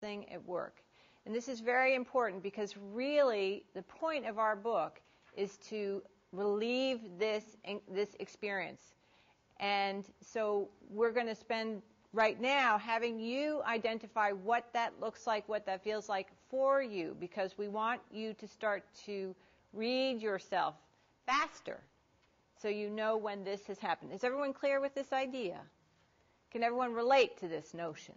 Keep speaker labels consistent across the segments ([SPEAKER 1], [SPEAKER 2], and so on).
[SPEAKER 1] thing at work. And this is very important because really the point of our book is to relieve this experience. And so we're going to spend right now having you identify what that looks like, what that feels like for you, because we want you to start to read yourself faster so you know when this has happened. Is everyone clear with this idea? Can everyone relate to this notion?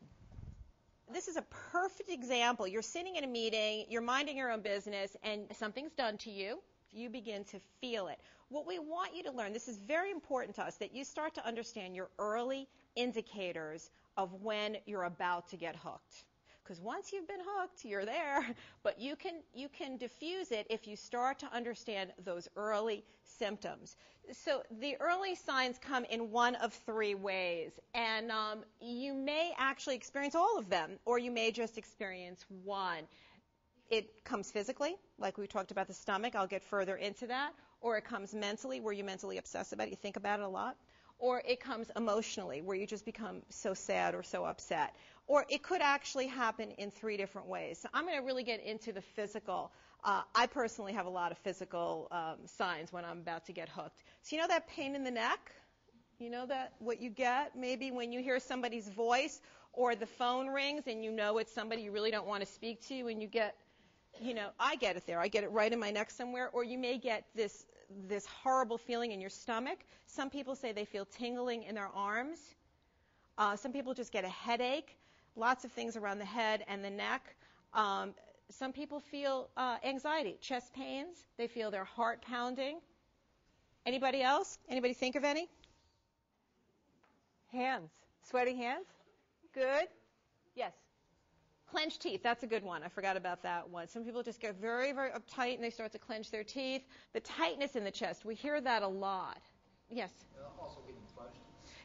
[SPEAKER 2] This is a perfect example. You're sitting in a meeting, you're minding your own business, and something's done to you. You begin to feel it. What we want you to learn, this is very important to us, that you start to understand your early indicators of when you're about to get hooked. Because once you've been hooked, you're there. But you can diffuse it if you start to understand those early symptoms. So the early signs come in one of three ways. And you may actually experience all of them, or you may just experience one. It comes physically, like we talked about the stomach. I'll get further into that. Or it comes mentally, where you mentally obsess about it, you think about it a lot. Or it comes emotionally, where you just become so sad or so upset. Or it could actually happen in three different ways. So I'm going to really get into the physical. I personally have a lot of physical signs when I'm about to get hooked. So you know that pain in the neck? You know that what you get maybe when you hear somebody's voice or the phone rings and you know it's somebody you really don't want to speak to and you get, I get it there. I get it right in my neck somewhere. Or you may get this horrible feeling in your stomach. Some people say they feel tingling in their arms. Some people just get a headache. Lots of things around the head and the neck. Some people feel anxiety, chest pains. They feel their heart pounding. Anybody else? Anybody think of any?
[SPEAKER 1] Hands. Sweaty hands? Good. Yes.
[SPEAKER 2] Clenched teeth, that's a good one. I forgot about that one. Some people just get very, very uptight and they start to clench their teeth. The tightness in the chest, we hear that a lot. Yes?
[SPEAKER 3] Also getting flushed.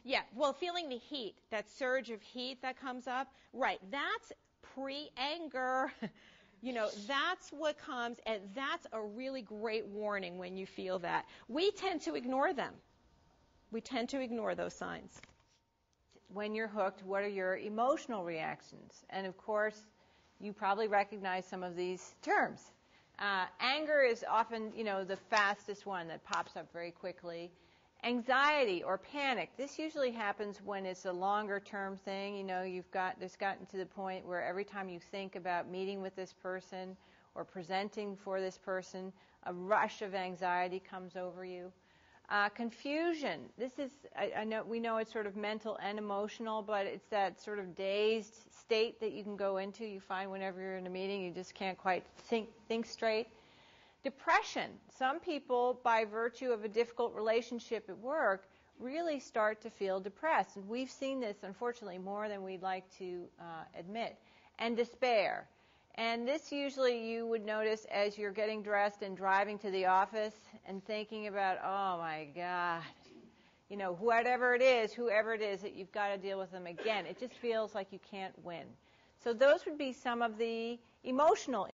[SPEAKER 2] Yeah, well, feeling the heat, that surge of heat that comes up. Right, that's pre-anger. That's what comes, and that's a really great warning when you feel that. We tend to ignore them. We tend to ignore those signs.
[SPEAKER 1] When you're hooked, what are your emotional reactions? And of course, you probably recognize some of these terms. Anger is often, the fastest one that pops up very quickly. Anxiety or panic. This usually happens when it's a longer-term thing. There's gotten to the point where every time you think about meeting with this person or presenting for this person, a rush of anxiety comes over you. Confusion. This is, we know it's sort of mental and emotional, but it's that sort of dazed state that you can go into. You find whenever you're in a meeting, you just can't quite think straight. Depression. Some people, by virtue of a difficult relationship at work, really start to feel depressed. And we've seen this, unfortunately, more than we'd like to admit. And despair. And this usually you would notice as you're getting dressed and driving to the office and thinking about, oh my God, whoever it is that you've got to deal with them again. It just feels like you can't win. So those would be some of the emotional